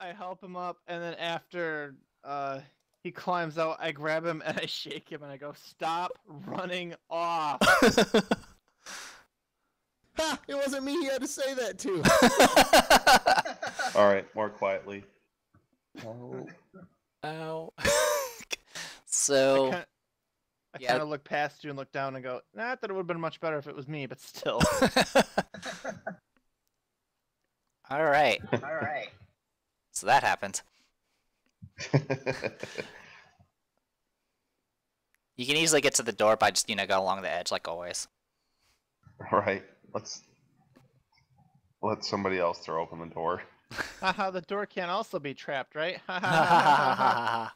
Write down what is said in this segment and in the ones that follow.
I help him up, and then after he climbs out, I grab him and I shake him and I go, "Stop running off!" Ha! It wasn't me he had to say that to. All right, more quietly. Oh. Ow. So I yeah. kind of look past you and look down and go, "Not that it would have been much better if it was me, but still." All right. All right. So that happened. You can easily get to the door by just, go along the edge like always. All right, let's let somebody else throw open the door. Haha, the door can also be trapped, right? I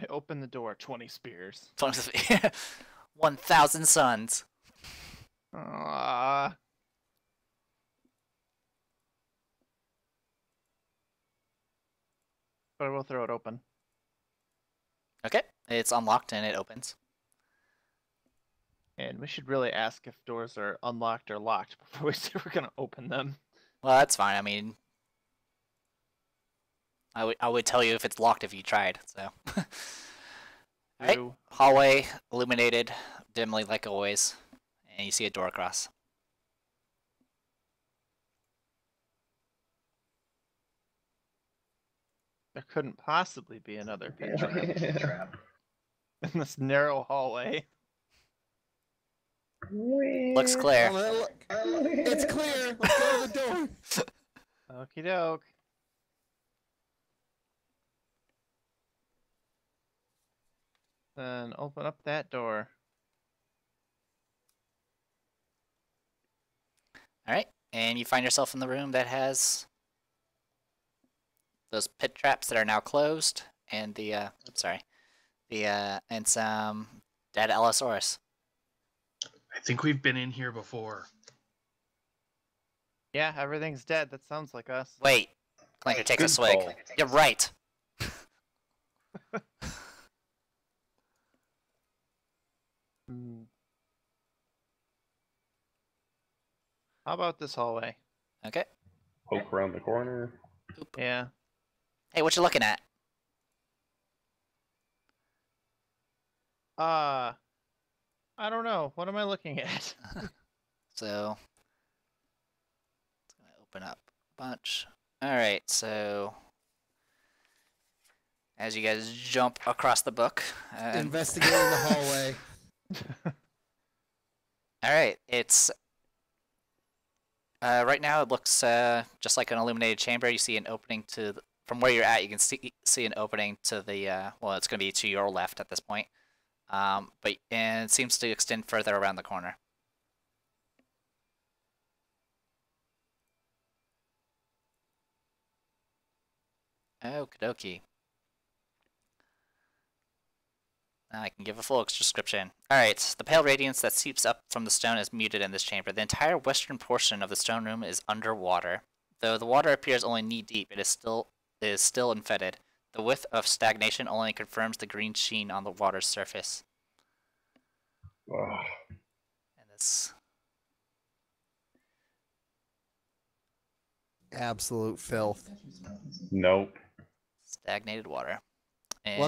open the door, 20 spears. 1,000 suns. Aww. But I will throw it open. Okay, it's unlocked and it opens. And we should really ask if doors are unlocked or locked before we say we're gonna open them. Well, that's fine. I mean, I would tell you if it's locked if you tried. So, alright, hallway illuminated dimly like always, and you see a door across. There couldn't possibly be another pit trap in this narrow hallway. Looks clear. It's clear. Let's go to the door. Okie doke. Then open up that door. Alright, and you find yourself in the room that has those pit traps that are now closed, and and some dead Allosaurus. I think we've been in here before. Yeah, everything's dead. That sounds like us. Wait, Clanker takes a swig. You're right. How about this hallway? Okay. Poke around the corner. Oop. Yeah. Hey, what you looking at? I don't know. What am I looking at? So, it's gonna open up a bunch. Alright, so as you guys jump across the book. Investigating the hallway. Alright, it's right now it looks just like an illuminated chamber. You see an opening to from where you're at. You can see an opening to the well, it's going to be to your left at this point. And it seems to extend further around the corner. Okie dokie. Now I can give a full description. Alright, the pale radiance that seeps up from the stone is muted in this chamber. The entire western portion of the stone room is underwater. Though the water appears only knee-deep, it is still unfetid. The width of stagnation only confirms the green sheen on the water's surface. And this... Absolute filth. Nope. Stagnated water. And,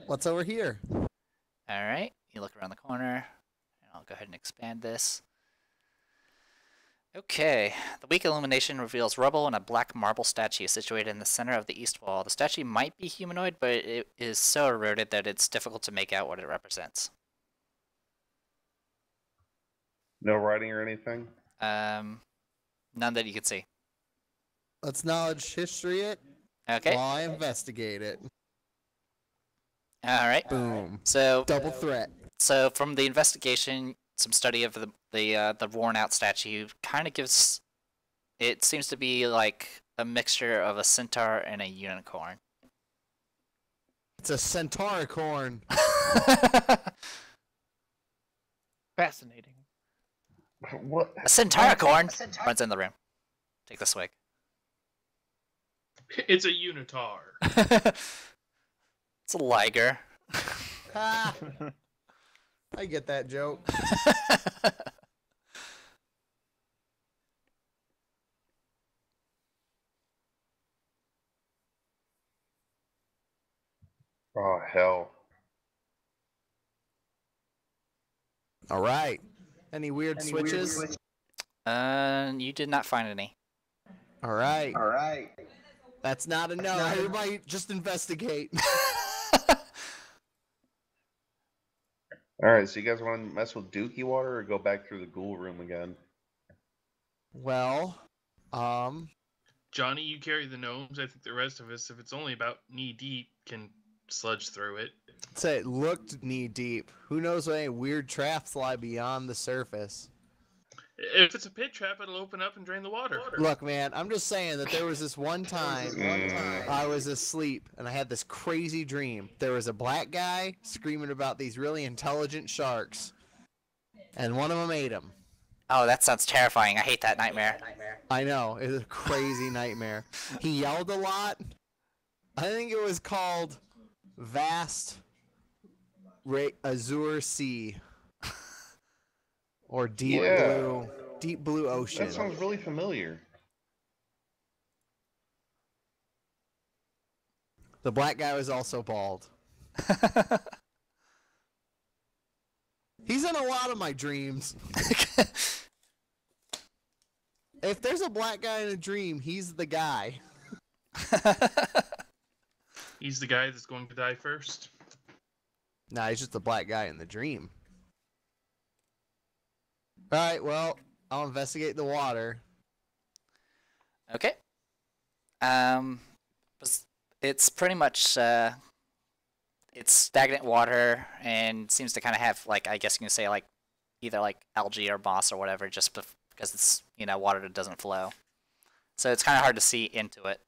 What's over here? Alright, you look around the corner, and I'll go ahead and expand this. Okay, the weak illumination reveals rubble and a black marble statue situated in the center of the east wall. The statue might be humanoid, but it is so eroded that it's difficult to make out what it represents. No writing or anything? None that you can see. Let's knowledge history it. Okay. While I investigate it. Alright. Boom. So double threat. So from the investigation, some study of the worn out statue kind of gives it seems to be like a mixture of a centaur and a unicorn. It's a centauricorn. Fascinating. What? A centauricorn runs in the room. Take the swig. It's a unitar. It's a liger. I get that joke. Oh hell. All right. Any weird switches? You did not find any. All right. That's not a no. Everybody just investigate. Alright, so you guys want to mess with Dookie water or go back through the ghoul room again? Well, Johnny, you carry the gnomes. I think the rest of us, if it's only about knee deep, can sludge through it. say it looked knee deep. Who knows what any weird traps lie beyond the surface? If it's a pit trap, it'll open up and drain the water. Look, man, I'm just saying that there was this one time I was asleep and I had this crazy dream. There was a black guy screaming about these really intelligent sharks, and one of them ate him. Oh, that sounds terrifying. I hate that nightmare. I know, it was a crazy nightmare. He yelled a lot. I think it was called Vast Azure Sea. Or deep blue ocean. That sounds really familiar. The black guy was also bald. He's in a lot of my dreams. If there's a black guy in a dream, he's the guy. He's the guy that's going to die first. Nah, he's just the black guy in the dream. Alright, well, I'll investigate the water. Okay. It's pretty much it's stagnant water and seems to kind of have, like, I guess you can say, like, either like algae or moss or whatever, just because it's, you know, water that doesn't flow. So it's kind of hard to see into it.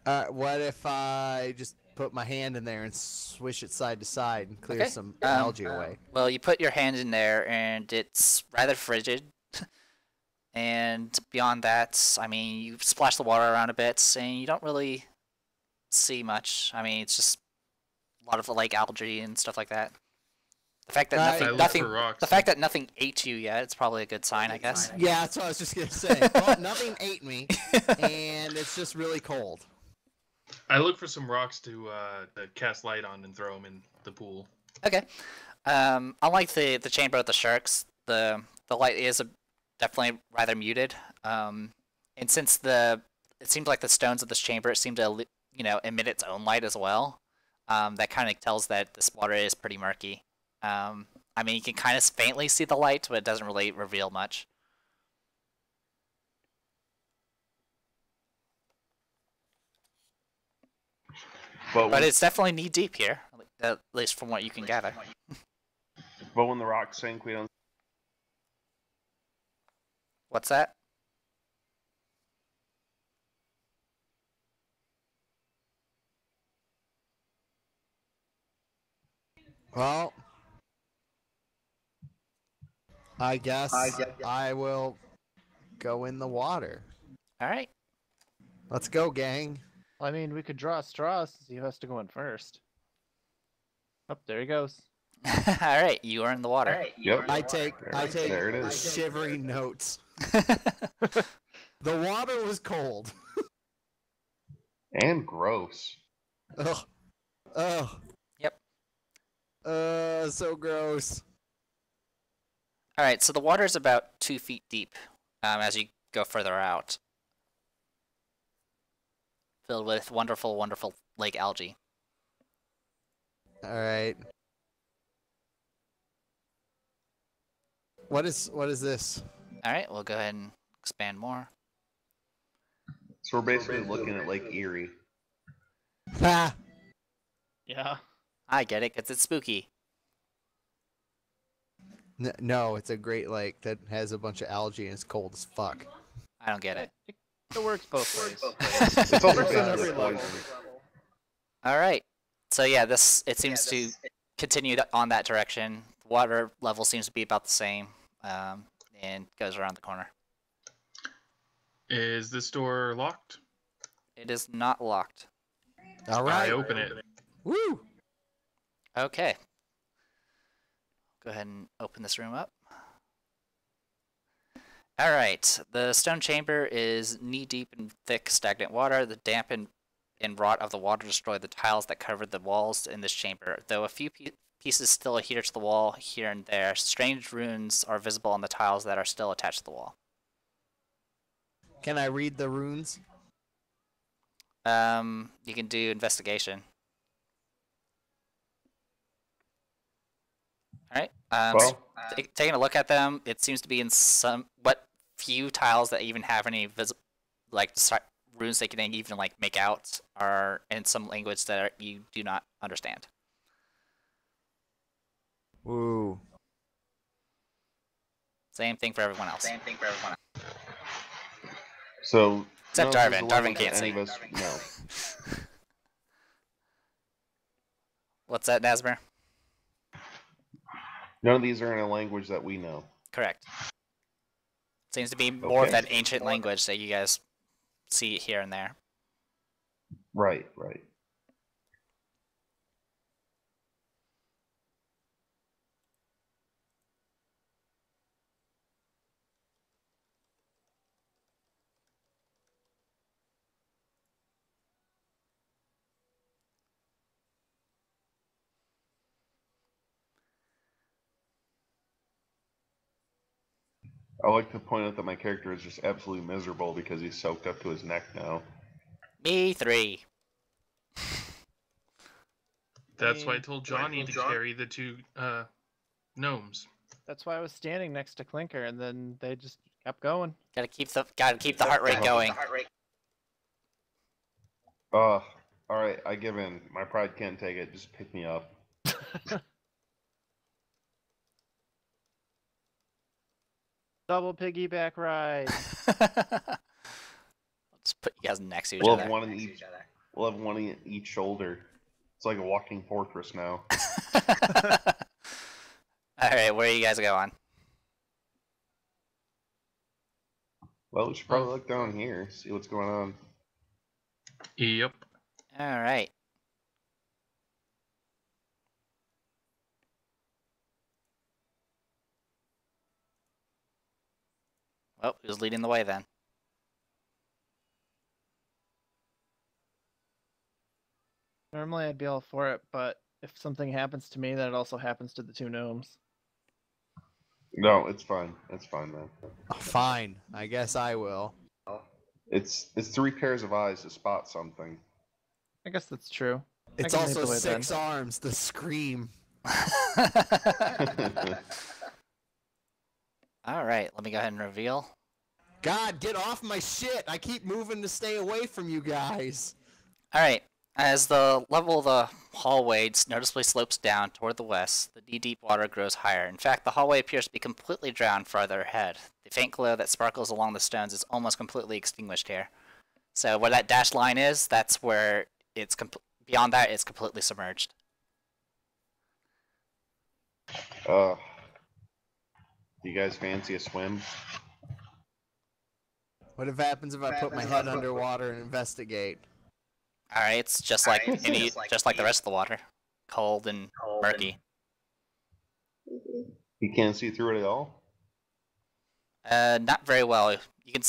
What if I just put my hand in there and swish it side to side and clear some algae away? Well, you put your hand in there and it's rather frigid. And beyond that, I mean, you splash the water around a bit and you don't really see much. I mean, it's just a lot of like algae and stuff like that. The fact that the fact that nothing ate you yet, it's probably a good sign, I guess. Yeah, that's what I was just gonna say. Well, nothing ate me, and it's just really cold. I look for some rocks to cast light on and throw them in the pool. Okay. Unlike the chamber with the sharks, the light is definitely rather muted. And since it seems like the stones of this chamber seem to emit its own light as well, that kind of tells that this water is pretty murky. I mean, you can kind of faintly see the light, but it doesn't really reveal much. But it's definitely knee deep here, at least from what you can gather. But when the rocks sink, we don't. What's that? Well, I guess I will go in the water. All right. Let's go, gang. I mean, we could draw straws to see who has to go in first. Oh, there he goes. All right, you are in the water. Yep. I take There it is. shivering notes. The water was cold. And gross. Ugh. Ugh. Yep. So gross. All right, so the water is about 2 feet deep as you go further out, filled with wonderful, wonderful lake algae. All right. What is this? All right, we'll go ahead and expand more. So we're basically looking at Lake Erie. Ah. Yeah. I get it, because it's spooky. No, it's a Great Lake that has a bunch of algae and it's cold as fuck. I don't get it. It works both ways. It's also Works on got every this level. poison. All right, so yeah, it seems to continue on that direction. The water level seems to be about the same, and goes around the corner. Is this door locked? It is not locked. All right. I open it. Woo! Okay. Go ahead and open this room up. All right, the stone chamber is knee-deep in thick, stagnant water. The damp and rot of the water destroy the tiles that covered the walls in this chamber. Though a few pieces still adhere to the wall here and there, strange runes are visible on the tiles that are still attached to the wall. Can I read the runes? You can do investigation. All right. Well, Taking a look at them, it seems to be in what few tiles that even have any runes they can even make out are in some language that you do not understand. Woo. Same thing for everyone else. so Except none of these Darvin. are Darvin language can't that see. any of us know. What's that, Nasmer? None of these are in a language that we know. Correct. Seems to be more of Okay. that ancient language that you guys see here and there. Right, right. I like to point out that my character is just absolutely miserable because he's soaked up to his neck now. Me 3. That's why I told Johnny to carry the two gnomes. That's why I was standing next to Clinker, and then they just kept going. Gotta keep the heart rate going. Alright, I give in. My pride can't take it. Just pick me up. Double piggyback ride. Let's put you guys next to each We'll other. have one in each. We'll have one in each shoulder. It's like a walking fortress now. Alright, where are you guys going? Well, we should probably look down here, see what's going on. Yep. Alright. Well, who's leading the way then? Normally I'd be all for it, but if something happens to me, then it also happens to the two gnomes. No, it's fine. It's fine, man. Fine. I guess I will. It's 3 pairs of eyes to spot something. I guess that's true. It's can lead also the way 6 arms. The scream. Alright, let me go ahead and reveal. God, get off my shit! I keep moving to stay away from you guys. Alright, as the level of the hallway noticeably slopes down toward the west, the knee-deep water grows higher. In fact, the hallway appears to be completely drowned farther ahead. The faint glow that sparkles along the stones is almost completely extinguished here. So where that dashed line is, that's where it's beyond that, it's completely submerged. Do you guys fancy a swim? What if happens if I put my head underwater and investigate? Alright, it's just like just like the rest of the water. Cold and murky. You can't see through it at all? Not very well. You can,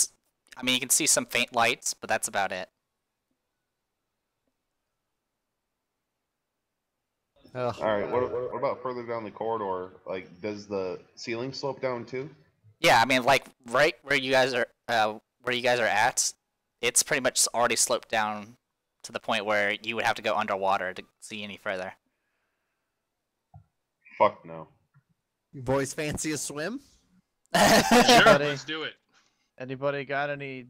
you can see some faint lights, but that's about it. Alright, what about further down the corridor? Like, does the ceiling slope down too? Yeah, I mean, like right where you guys are at, it's pretty much already sloped down to the point where you would have to go underwater to see any further. Fuck no. You boys fancy a swim? Sure, Buddy. let's do it. Anybody got any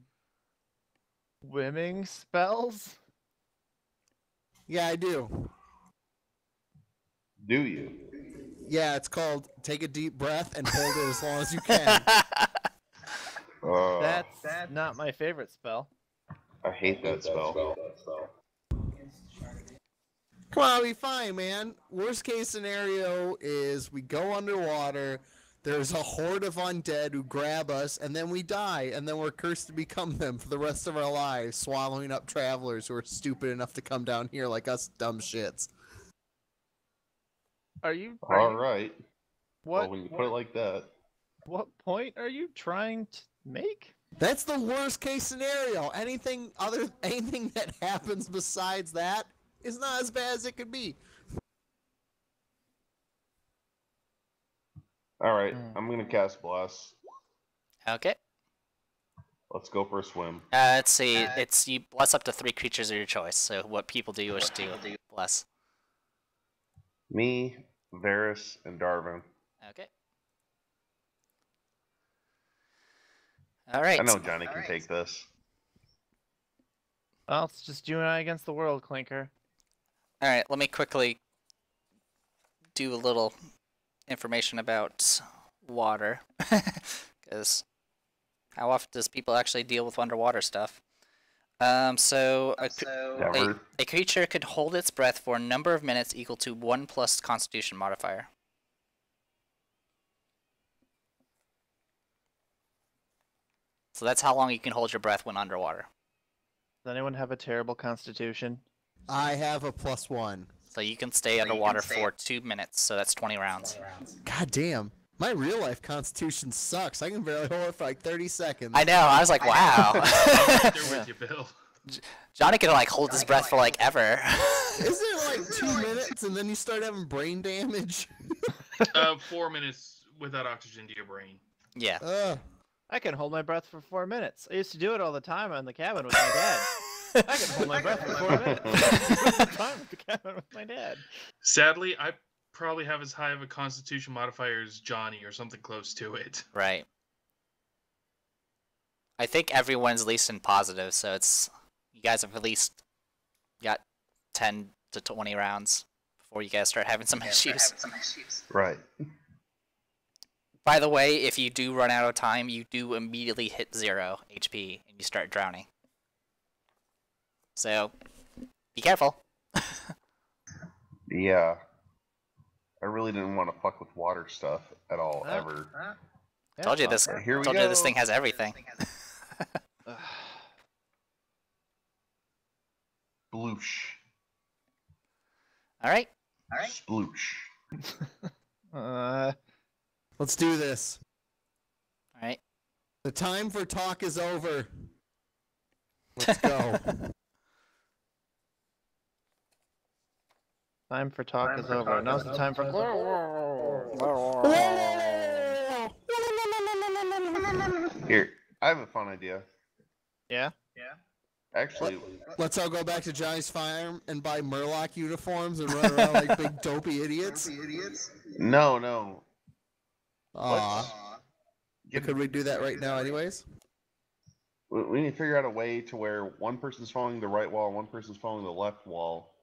swimming spells? Yeah, I do. Do you? Yeah, it's called take a deep breath and hold it as long as you can. That's not my favorite spell. I hate that spell. Come on, I'll be fine, man. Worst case scenario is we go underwater, there's a horde of undead who grab us, and then we die, and then we're cursed to become them for the rest of our lives, swallowing up travelers who are stupid enough to come down here like us dumb shits. Are you Alright. What? Well, when you put it like that, What point are you trying to make? That's the worst case scenario. Anything that happens besides that is not as bad as it could be. all right, I'm gonna cast Bless. Okay. Let's go for a swim. Let's see. It's you bless up to 3 creatures of your choice. So what people do you wish to bless? Me, Varys, and Darvin. Okay. All right. I know Johnny can take this. Well, it's just you and I against the world, Clinker. All right. Let me quickly do a little information about water, because how often does people actually deal with underwater stuff? So Never. a creature could hold its breath for a number of minutes equal to 1 plus Constitution modifier. So that's how long you can hold your breath when underwater. Does anyone have a terrible constitution? I have a +1. So you can stay underwater for 2 minutes, so that's 20 rounds. God damn. My real life constitution sucks. I can barely hold it for like 30 seconds. I know, I was like, wow. Right there with you, Bill. Johnny can like hold his breath for like ever. Isn't it like 2 minutes and then you start having brain damage? 4 minutes without oxygen to your brain. Yeah. I can hold my breath for 4 minutes. I used to do it all the time in the cabin with my dad. I can hold my breath for 4 minutes. All the time at the cabin with my dad. Sadly, I probably have as high of a Constitution modifier as Johnny or something close to it. Right. I think everyone's at least in positive, so it's you guys have at least got 10 to 20 rounds before you guys start having some issues. Right. By the way, if you do run out of time, you do immediately hit 0 HP and you start drowning. So, be careful. Yeah. I really didn't want to fuck with water stuff at all, ever. Yeah, Told you this. Okay, here we Told you this go. thing has everything. Sploosh. All right. Sploosh. Let's do this. All right. The time for talk is over. Let's go. Time for talk is over. Now's the time for. Here, I have a fun idea. Yeah? Actually, Let's all go back to Johnny's farm and buy Murloc uniforms and run around like big dopey idiots. no. Aw. Could we do that right now anyways? We need to figure out a way to where one person's following the right wall, one person's following the left wall,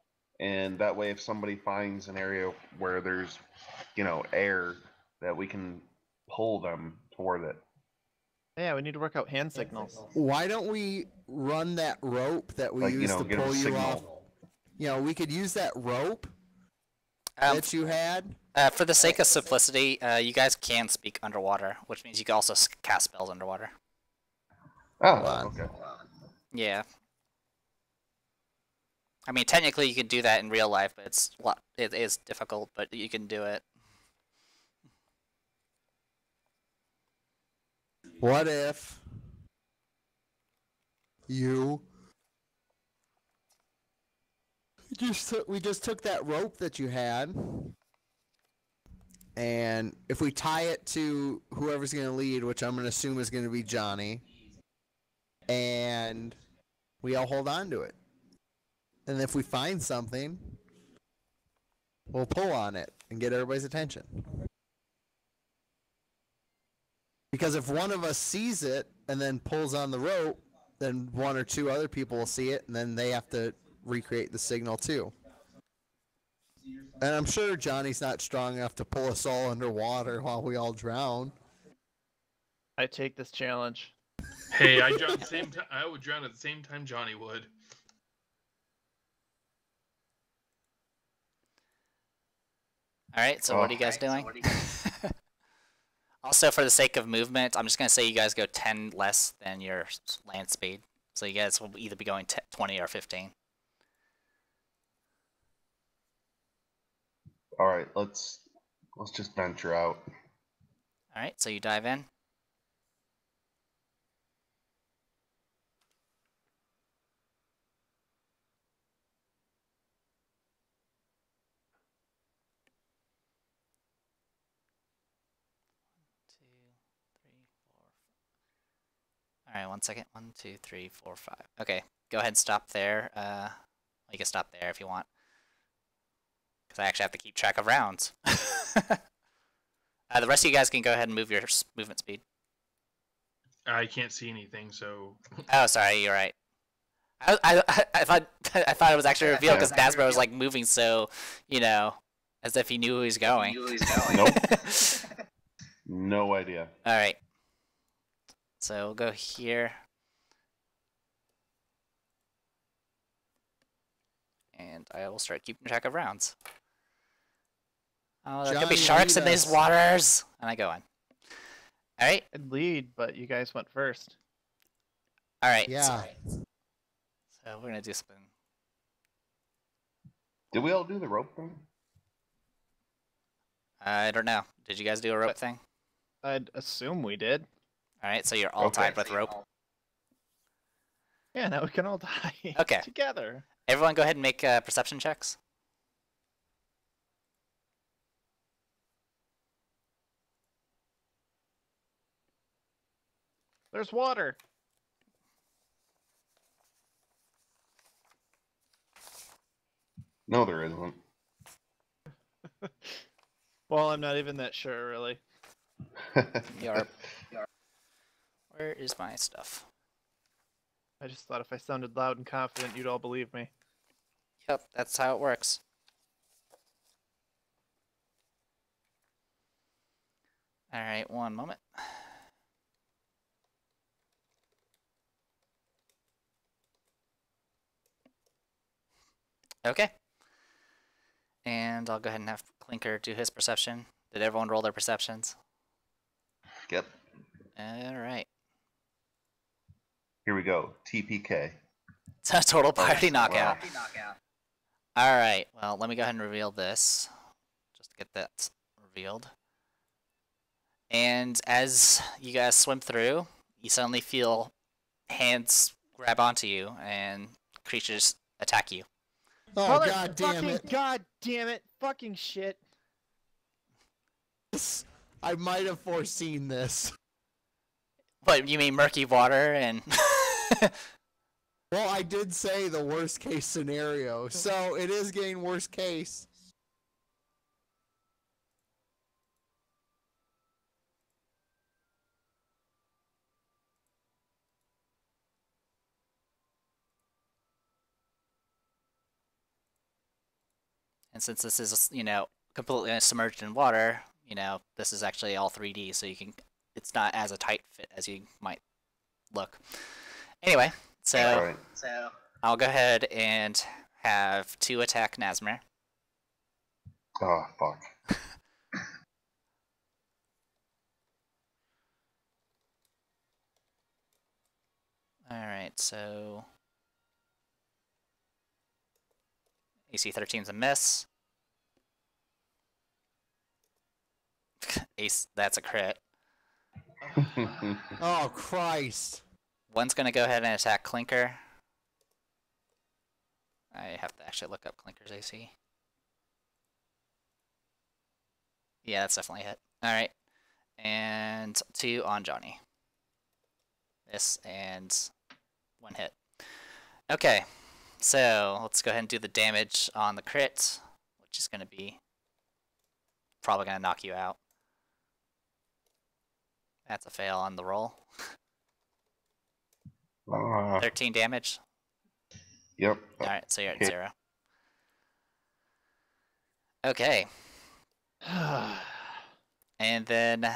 and that way if somebody finds an area where there's, air, that we can pull them toward it. Yeah, we need to work out hand signals. Why don't we run that rope that we used to get 'em a pull you signal. off? We could use that rope that you had. For the sake of simplicity, you guys can speak underwater, which means you can also cast spells underwater. Oh, okay. Yeah. I mean, technically you can do that in real life, but it is difficult, but you can do it. What if we just took that rope that you had, and if we tie it to whoever's going to lead, which I'm going to assume is going to be Johnny, and we all hold on to it. And if we find something, we'll pull on it and get everybody's attention. Because if one of us sees it and then pulls on the rope, then 1 or 2 other people will see it, and then they have to recreate the signal too. And I'm sure Johnny's not strong enough to pull us all underwater while we all drown. I take this challenge. Hey, I drown at the same time. I would drown at the same time Johnny would. All right, so what are you guys doing? Also, for the sake of movement, I'm just going to say you guys go 10 less than your land speed. So you guys will either be going 20 or 15. All right, let's Let's just venture out. All right, so you dive in. All right, 1 second. 1, 2, 3, 4, 5. Okay, go ahead and stop there. You can stop there if you want, because I actually have to keep track of rounds. The rest of you guys can go ahead and move your movement speed. I can't see anything, so. Oh, sorry, you're right. I thought it was actually revealed because Nasbro was like moving so, as if he knew who he's going. Nope. No idea. All right. So we'll go here. And I will start keeping track of rounds. Oh, there could be sharks in these waters. And I go in. All right. I'd lead, but you guys went first. All right. Yeah. So we're gonna do something. Did we all do the rope thing? I don't know. Did you guys do a rope thing? I'd assume we did. All right. So you're all tied with rope. Yeah, now we can all die Okay. together. Everyone, go ahead and make perception checks. There's water. No, there isn't. Well, I'm not even that sure, really. Yarp. Where is my stuff? I just thought if I sounded loud and confident, you'd all believe me. Yep, that's how it works. All right, one moment. Okay. And I'll go ahead and have Clinker do his perception. Did everyone roll their perceptions? Yep. All right. Here we go. TPK. It's a total party knockout. Wow. All right. Well, let me go ahead and reveal this, just to get that revealed. And as you guys swim through, you suddenly feel hands grab onto you, and creatures attack you. Oh, god damn it. God damn it. Fucking shit. I might have foreseen this. What, you mean murky water and... Well, I did say the worst case scenario, so it is getting worst case. And since this is, completely submerged in water, this is actually all 3D, so it's not as a tight fit as you might look. Anyway, so I'll go ahead and have 2 attack Nazmir. Oh, fuck. Alright, so... AC 13's a miss. Ace, that's a crit. Oh, Christ. One's gonna go ahead and attack Clinker. I have to actually look up Clinker's AC. Yeah, that's definitely a hit. Alright. And 2 on Johnny. This and 1 hit. Okay. So, let's go ahead and do the damage on the crit, which is going to be probably going to knock you out. That's a fail on the roll. 13 damage. Yep. Alright, so you're at 0. Okay. And then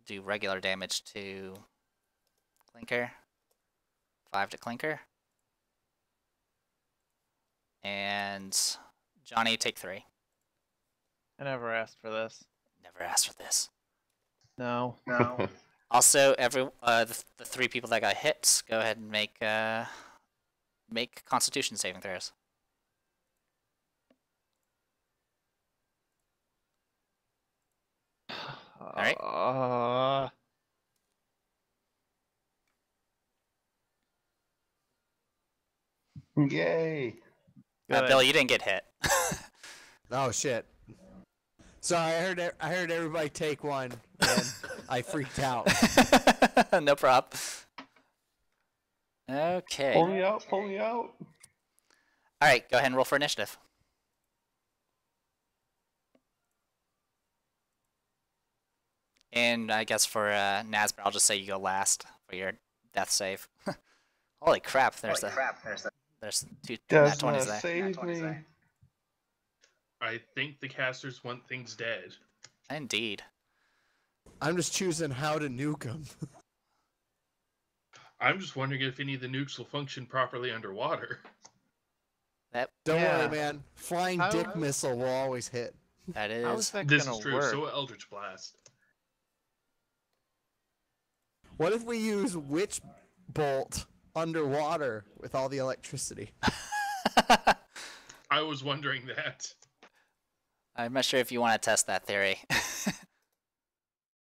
do regular damage to Clinker. 5 to Clinker. And Johnny, take 3. I never asked for this. Never asked for this. No. Also, the 3 people that got hit, go ahead and make Constitution saving throws. right. Yay! Bill, you didn't get hit. Oh shit. Sorry, I heard everybody take one, and I freaked out. No prob. Okay. Pull me out! Pull me out! All right, go ahead and roll for initiative. And I guess for Nazbar, I'll just say you go last for your death save. Holy crap! There's two nat 20s there. Save me! I think the casters want things dead. Indeed. I'm just choosing how to nuke them. I'm just wondering if any of the nukes will function properly underwater. Don't worry, man. Flying dick missile will always hit. That is. How's that This gonna is true. work? So will Eldritch Blast. What if we use Witch Bolt underwater with all the electricity? I was wondering that. I'm not sure if you want to test that theory.